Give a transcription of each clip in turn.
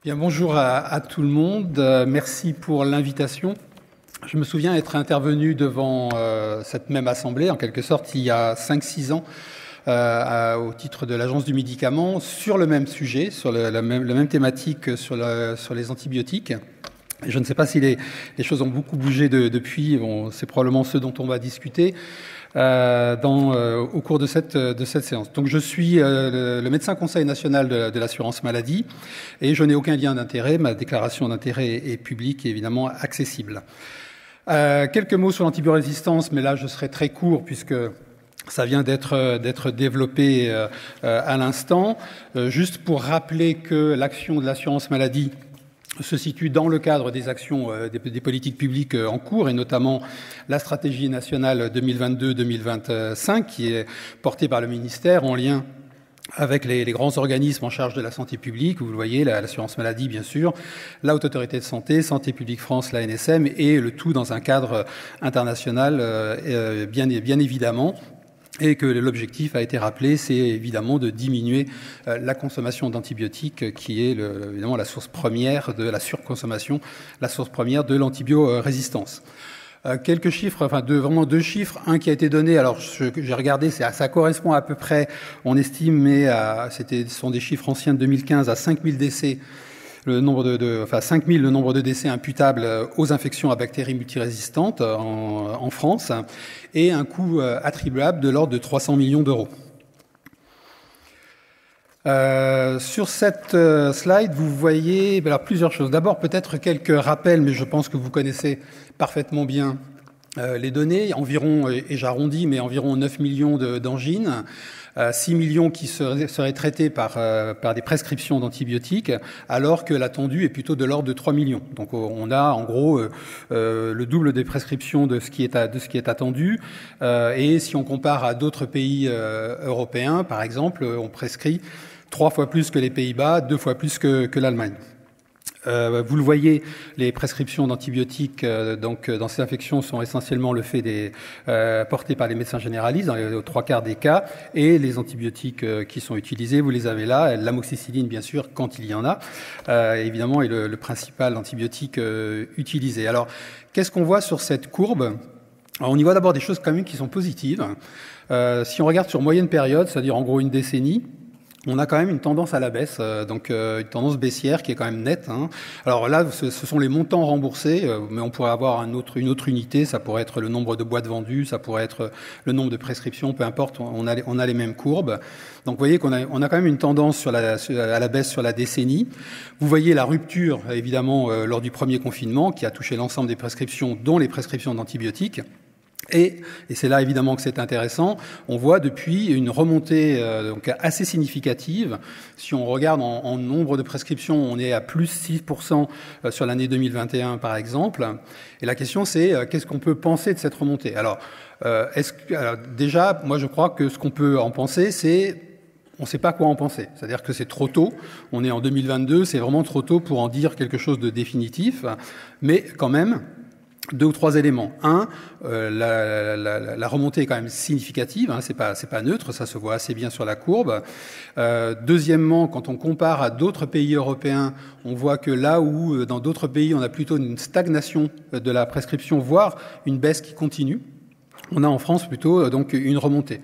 Bien, bonjour à tout le monde. Merci pour l'invitation. Je me souviens être intervenu devant cette même assemblée, en quelque sorte, il y a 5-6 ans, au titre de l'Agence du médicament, sur le même sujet, sur la même thématique sur les antibiotiques. Et je ne sais pas si les choses ont beaucoup bougé depuis. Bon, c'est probablement ce dont on va discuter au cours de cette séance. Donc je suis le médecin conseil national de l'assurance maladie et je n'ai aucun lien d'intérêt. Ma déclaration d'intérêt est publique et évidemment accessible. Quelques mots sur l'antibiorésistance, mais là je serai très court puisque ça vient d'être développé à l'instant. Juste pour rappeler que l'action de l'assurance maladie se situe dans le cadre des actions des politiques publiques en cours, et notamment la stratégie nationale 2022-2025 qui est portée par le ministère en lien avec les grands organismes en charge de la santé publique. Vous le voyez, l'assurance maladie, bien sûr, la Haute Autorité de Santé, Santé publique France, l'ANSM, et le tout dans un cadre international, bien évidemment. Et que l'objectif a été rappelé, c'est évidemment de diminuer la consommation d'antibiotiques, qui est évidemment la source première de la surconsommation, la source première de l'antibiorésistance. Quelques chiffres, vraiment deux chiffres. Un qui a été donné, alors j'ai regardé, ça correspond à peu près, on estime, mais ce sont des chiffres anciens de 2015, à 5000 décès. 5000 le nombre de décès imputables aux infections à bactéries multirésistantes en France, et un coût attribuable de l'ordre de 300 millions d'euros. Sur cette slide, vous voyez plusieurs choses. D'abord, peut-être quelques rappels, mais je pense que vous connaissez parfaitement bien les données. Environ, et j'arrondis, mais environ 9 millions d'angines. 6 millions qui seraient traités par des prescriptions d'antibiotiques, alors que l'attendu est plutôt de l'ordre de 3 millions. Donc on a en gros le double des prescriptions de ce qui est attendu. Et si on compare à d'autres pays européens, par exemple, on prescrit 3 fois plus que les Pays-Bas, 2 fois plus que l'Allemagne. Vous le voyez, les prescriptions d'antibiotiques dans ces infections sont essentiellement le fait portées par les médecins généralistes dans les 3/4 des cas, et les antibiotiques qui sont utilisés, vous les avez là. L'amoxicilline, bien sûr, quand il y en a, évidemment, est le principal antibiotique utilisé. Alors, qu'est-ce qu'on voit sur cette courbe ? Alors, on y voit d'abord des choses quand même qui sont positives. Si on regarde sur moyenne période, c'est-à-dire en gros une décennie, on a quand même une tendance à la baisse, donc une tendance baissière qui est quand même nette. Alors là, ce sont les montants remboursés, mais on pourrait avoir une autre unité, ça pourrait être le nombre de boîtes vendues, ça pourrait être le nombre de prescriptions, peu importe, on a les mêmes courbes. Donc vous voyez qu'on a quand même une tendance à la baisse sur la décennie. Vous voyez la rupture, évidemment, lors du premier confinement, qui a touché l'ensemble des prescriptions, dont les prescriptions d'antibiotiques. Et c'est là évidemment que c'est intéressant, on voit depuis une remontée donc assez significative. Si on regarde en nombre de prescriptions, on est à plus 6% sur l'année 2021 par exemple. Et la question c'est qu'est-ce qu'on peut penser de cette remontée ? Alors déjà, moi je crois que ce qu'on peut en penser, c'est on ne sait pas quoi en penser. C'est-à-dire que c'est trop tôt. On est en 2022, c'est vraiment trop tôt pour en dire quelque chose de définitif. Mais quand même, 2 ou 3 éléments. Un, la remontée est quand même significative, c'est pas neutre, ça se voit assez bien sur la courbe. Deuxièmement, quand on compare à d'autres pays européens, on voit que là où dans d'autres pays on a plutôt une stagnation de la prescription, voire une baisse qui continue, on a en France plutôt donc une remontée.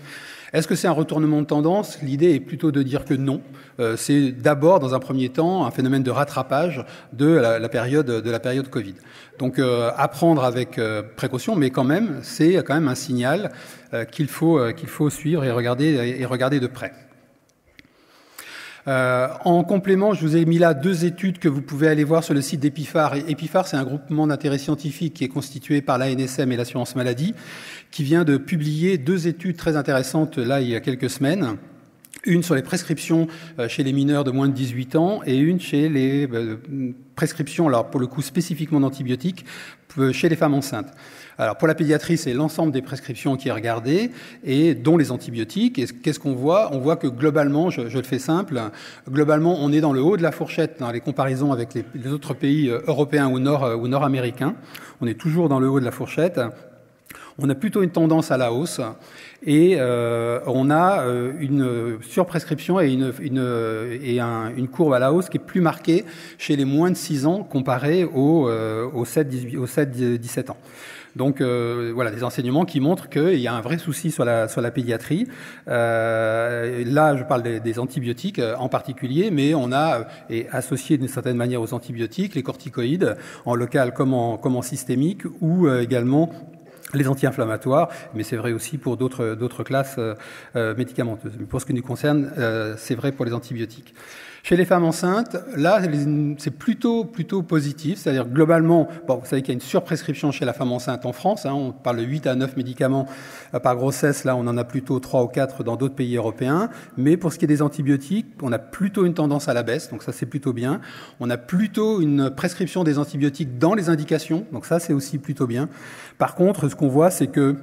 Est-ce que c'est un retournement de tendance ? L'idée est plutôt de dire que non. C'est d'abord, dans un premier temps, un phénomène de rattrapage de la période Covid. Donc, à prendre avec précaution, mais quand même, c'est quand même un signal qu'il faut suivre et regarder de près. En complément, je vous ai mis là 2 études que vous pouvez aller voir sur le site d'Epiphar. Epiphar, c'est un groupement d'intérêt scientifique qui est constitué par l'ANSM et l'assurance maladie, qui vient de publier 2 études très intéressantes là il y a quelques semaines. Une sur les prescriptions chez les mineurs de moins de 18 ans et une chez les prescriptions, alors pour le coup spécifiquement d'antibiotiques, chez les femmes enceintes. Alors pour la pédiatrie, c'est l'ensemble des prescriptions qui est regardé, et dont les antibiotiques. Et qu'est-ce qu'on voit ? On voit que globalement, je le fais simple, globalement on est dans le haut de la fourchette dans les comparaisons avec les autres pays européens ou nord-américains. On est toujours dans le haut de la fourchette. On a plutôt une tendance à la hausse et on a une surprescription et une courbe à la hausse qui est plus marquée chez les moins de 6 ans comparé aux 7-17 ans. Donc voilà, des enseignements qui montrent qu'il y a un vrai souci sur la pédiatrie. Là, je parle des antibiotiques en particulier, mais on a associé d'une certaine manière aux antibiotiques les corticoïdes, en local comme en systémique, ou également les anti-inflammatoires, mais c'est vrai aussi pour d'autres classes médicamenteuses. Mais pour ce qui nous concerne, c'est vrai pour les antibiotiques. Chez les femmes enceintes, là, c'est plutôt positif, c'est-à-dire globalement, bon, vous savez qu'il y a une surprescription chez la femme enceinte en France, hein, on parle de 8 à 9 médicaments par grossesse, là on en a plutôt 3 ou 4 dans d'autres pays européens, mais pour ce qui est des antibiotiques, on a plutôt une tendance à la baisse, donc ça c'est plutôt bien. On a plutôt une prescription des antibiotiques dans les indications, donc ça c'est aussi plutôt bien. Par contre, ce qu'on voit, c'est que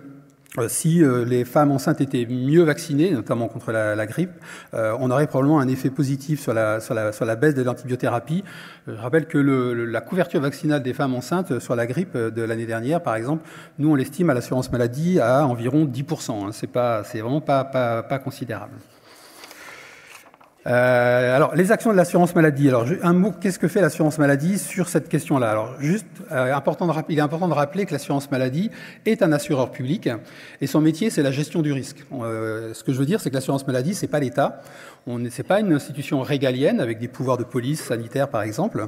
si les femmes enceintes étaient mieux vaccinées, notamment contre la grippe, on aurait probablement un effet positif sur la baisse de l'antibiothérapie. Je rappelle que la couverture vaccinale des femmes enceintes sur la grippe de l'année dernière, par exemple, nous on l'estime à l'assurance maladie à environ 10%. Hein. C'est vraiment pas considérable. Alors, les actions de l'assurance maladie. Alors, un mot, qu'est-ce que fait l'assurance maladie sur cette question-là? Alors, juste, il est important de rappeler que l'assurance maladie est un assureur public et son métier, c'est la gestion du risque. Ce que je veux dire, c'est que l'assurance maladie, c'est pas l'État. C'est pas une institution régalienne avec des pouvoirs de police sanitaire, par exemple.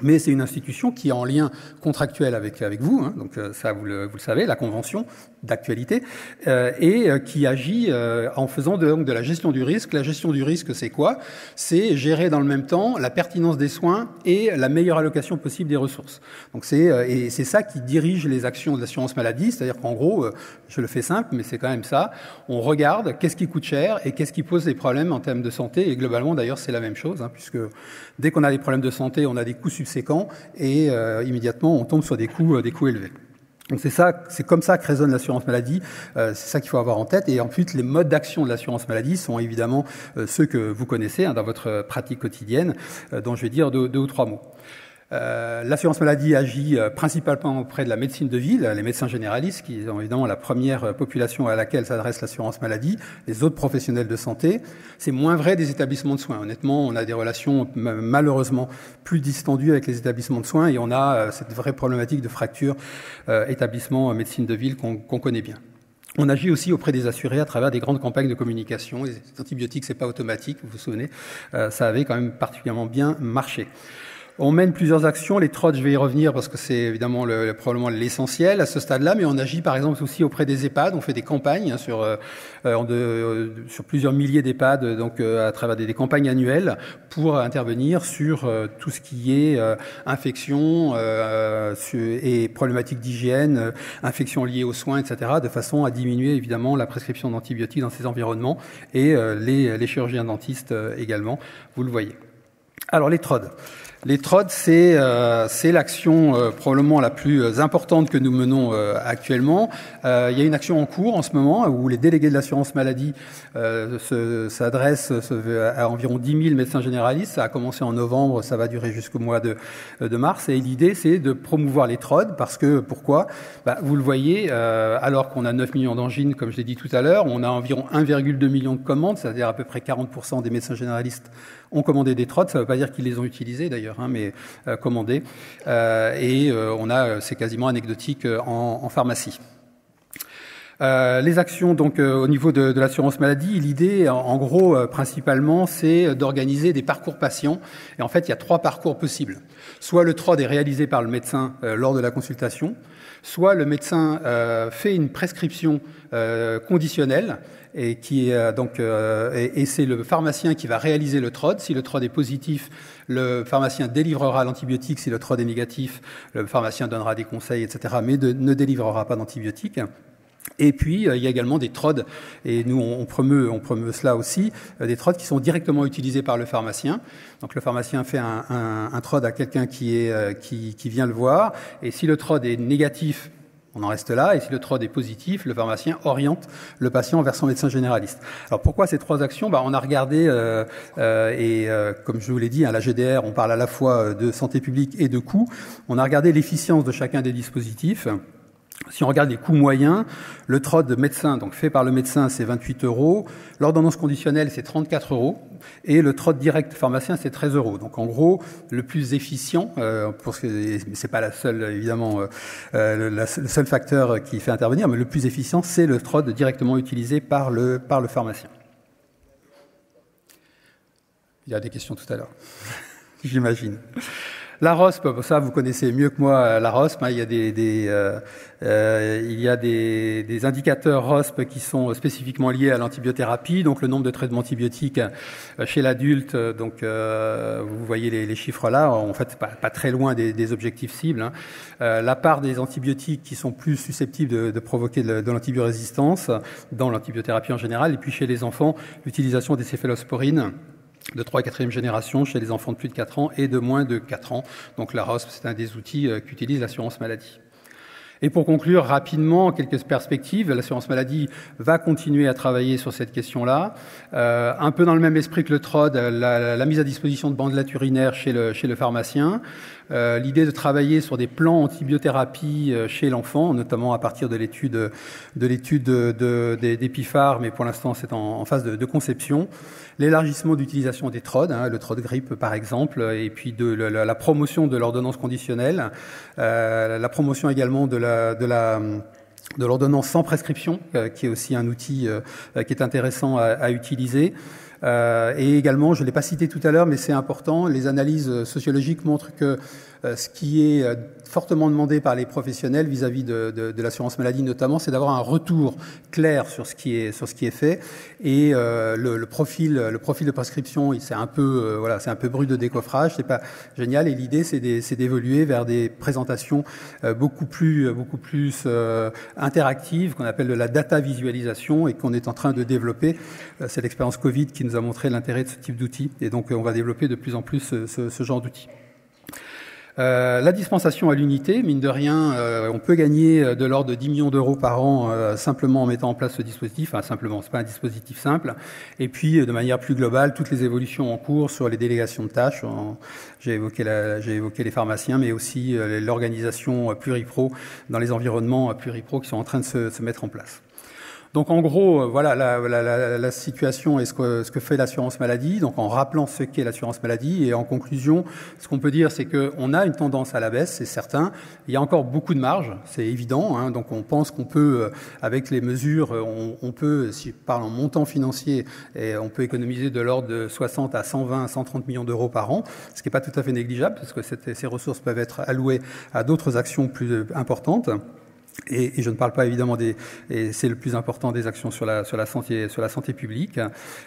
Mais c'est une institution qui est en lien contractuel avec vous, hein, donc ça vous le savez, la convention d'actualité, et qui agit en faisant de la gestion du risque. La gestion du risque, c'est quoi? C'est gérer dans le même temps la pertinence des soins et la meilleure allocation possible des ressources. Donc c'est ça qui dirige les actions de l'assurance maladie, c'est-à-dire qu'en gros, je le fais simple, mais c'est quand même ça. On regarde qu'est-ce qui coûte cher et qu'est-ce qui pose des problèmes en termes de santé. Et globalement, d'ailleurs, c'est la même chose, hein, puisque dès qu'on a des problèmes de santé, on a des coûts subséquents et immédiatement, on tombe sur des coûts élevés. Donc c'est comme ça que résonne l'assurance maladie, c'est ça qu'il faut avoir en tête. Et ensuite, les modes d'action de l'assurance maladie sont évidemment ceux que vous connaissez hein, dans votre pratique quotidienne, dont je vais dire deux ou trois mots. L'assurance maladie agit principalement auprès de la médecine de ville, les médecins généralistes, qui sont évidemment la première population à laquelle s'adresse l'assurance maladie, les autres professionnels de santé. C'est moins vrai des établissements de soins. Honnêtement, on a des relations malheureusement plus distendues avec les établissements de soins et on a cette vraie problématique de fracture établissement médecine de ville qu'on connaît bien. On agit aussi auprès des assurés à travers des grandes campagnes de communication. Les antibiotiques, c'est pas automatique, vous vous souvenez, ça avait quand même particulièrement bien marché. On mène plusieurs actions. Les TROD, je vais y revenir parce que c'est évidemment probablement l'essentiel à ce stade-là, mais on agit par exemple aussi auprès des EHPAD. On fait des campagnes sur plusieurs milliers d'EHPAD, donc à travers des campagnes annuelles pour intervenir sur tout ce qui est infection et problématiques d'hygiène, infections liées aux soins, etc., de façon à diminuer évidemment la prescription d'antibiotiques dans ces environnements et les chirurgiens dentistes également, vous le voyez. Alors les TROD. Les TROD, c'est l'action probablement la plus importante que nous menons actuellement. Il y a une action en cours en ce moment où les délégués de l'assurance maladie s'adressent à environ 10 000 médecins généralistes. Ça a commencé en novembre, ça va durer jusqu'au mois de mars. Et l'idée, c'est de promouvoir les TROD parce que, pourquoi? Vous le voyez, alors qu'on a 9 millions d'angines, comme je l'ai dit tout à l'heure, on a environ 1,2 million de commandes, c'est-à-dire à peu près 40% des médecins généralistes ont commandé des TROD. Ça ne veut pas dire qu'ils les ont utilisés d'ailleurs, hein, mais commandés. C'est quasiment anecdotique en pharmacie. Les actions donc au niveau de l'assurance maladie, l'idée en gros principalement c'est d'organiser des parcours patients et en fait il y a 3 parcours possibles. Soit le TROD est réalisé par le médecin lors de la consultation, soit le médecin fait une prescription conditionnelle et qui est et c'est le pharmacien qui va réaliser le TROD. Si le TROD est positif, le pharmacien délivrera l'antibiotique. Si le TROD est négatif, le pharmacien donnera des conseils, etc., mais ne délivrera pas d'antibiotique. Et puis, il y a également des TROD, et nous, on promeut cela aussi, des TROD qui sont directement utilisés par le pharmacien. Donc, le pharmacien fait un TROD à quelqu'un qui vient le voir, et si le TROD est négatif, on en reste là, et si le TROD est positif, le pharmacien oriente le patient vers son médecin généraliste. Alors pourquoi ces 3 actions? On a regardé, comme je vous l'ai dit, à la GDR, on parle à la fois de santé publique et de coûts. On a regardé l'efficience de chacun des dispositifs. Si on regarde les coûts moyens, le TROD médecin, donc fait par le médecin, c'est 28 €. L'ordonnance conditionnelle, c'est 34 €. Et le TROD direct pharmacien, c'est 13 €. Donc en gros, le plus efficient, c'est pas la seule, évidemment, le seul facteur qui fait intervenir, mais le plus efficient, c'est le TROD directement utilisé par le pharmacien. Il y a des questions tout à l'heure, j'imagine. La ROSP, ça vous connaissez mieux que moi la ROSP. Il y a des indicateurs ROSP qui sont spécifiquement liés à l'antibiothérapie, donc le nombre de traitements antibiotiques chez l'adulte. Donc vous voyez les chiffres là, en fait pas très loin des objectifs cibles. La part des antibiotiques qui sont plus susceptibles de provoquer de l'antibiorésistance dans l'antibiothérapie en général, et puis chez les enfants, l'utilisation des céphalosporines de 3 et 4e génération chez les enfants de plus de 4 ans et de moins de 4 ans. Donc la ROSP, c'est un des outils qu'utilise l'assurance maladie. Et pour conclure rapidement, quelques perspectives. L'assurance maladie va continuer à travailler sur cette question-là. Un peu dans le même esprit que le TROD, la mise à disposition de bandelette urinaire chez le pharmacien. L'idée de travailler sur des plans antibiothérapie chez l'enfant, notamment à partir de l'étude d'Epipharm, mais pour l'instant c'est en phase de conception. L'élargissement d'utilisation des TROD, le TROD grippe par exemple, et puis de la promotion de l'ordonnance conditionnelle, la promotion également de l'ordonnance sans prescription, qui est aussi un outil qui est intéressant à utiliser. Et également, je ne l'ai pas cité tout à l'heure, mais c'est important, les analyses sociologiques montrent que ce qui est fortement demandé par les professionnels vis-à-vis de l'assurance maladie notamment, c'est d'avoir un retour clair sur ce qui est fait. Et le profil de prescription, c'est un peu c'est un peu brut de décoffrage, c'est pas génial. Et l'idée, c'est d'évoluer vers des présentations beaucoup plus interactives, qu'on appelle de la data visualisation, et qu'on est en train de développer. C'est l'expérience Covid qui nous a montré l'intérêt de ce type d'outils, et donc on va développer de plus en plus ce genre d'outils. La dispensation à l'unité, mine de rien, on peut gagner de l'ordre de 10 millions d'euros par an simplement en mettant en place ce dispositif. Enfin, simplement, c'est pas un dispositif simple. Et puis, de manière plus globale, toutes les évolutions en cours sur les délégations de tâches. J'ai évoqué les pharmaciens, mais aussi l'organisation pluripro dans les environnements pluripro qui sont en train de se mettre en place. Donc en gros, voilà la situation et ce que fait l'assurance maladie, donc en rappelant ce qu'est l'assurance maladie. Et en conclusion, ce qu'on peut dire, c'est qu'on a une tendance à la baisse, c'est certain. Il y a encore beaucoup de marge, c'est évident. Donc on pense qu'on peut, avec les mesures, on peut, si je parle en montant financier, on peut économiser de l'ordre de 60 à 120, 130 millions d'euros par an, ce qui n'est pas tout à fait négligeable, parce que ces ressources peuvent être allouées à d'autres actions plus importantes. Et je ne parle pas évidemment et c'est le plus important, des actions sur la santé publique.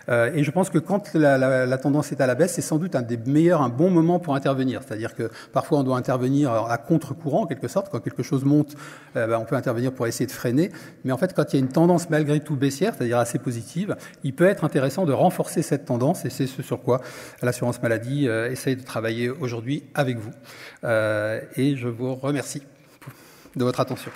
Et je pense que quand la tendance est à la baisse, c'est sans doute un bon moment pour intervenir. C'est-à-dire que parfois on doit intervenir à contre-courant en quelque sorte. Quand quelque chose monte, on peut intervenir pour essayer de freiner. Mais en fait, quand il y a une tendance malgré tout baissière, c'est-à-dire assez positive, il peut être intéressant de renforcer cette tendance. Et c'est ce sur quoi l'assurance maladie essaye de travailler aujourd'hui avec vous. Et je vous remercie de votre attention.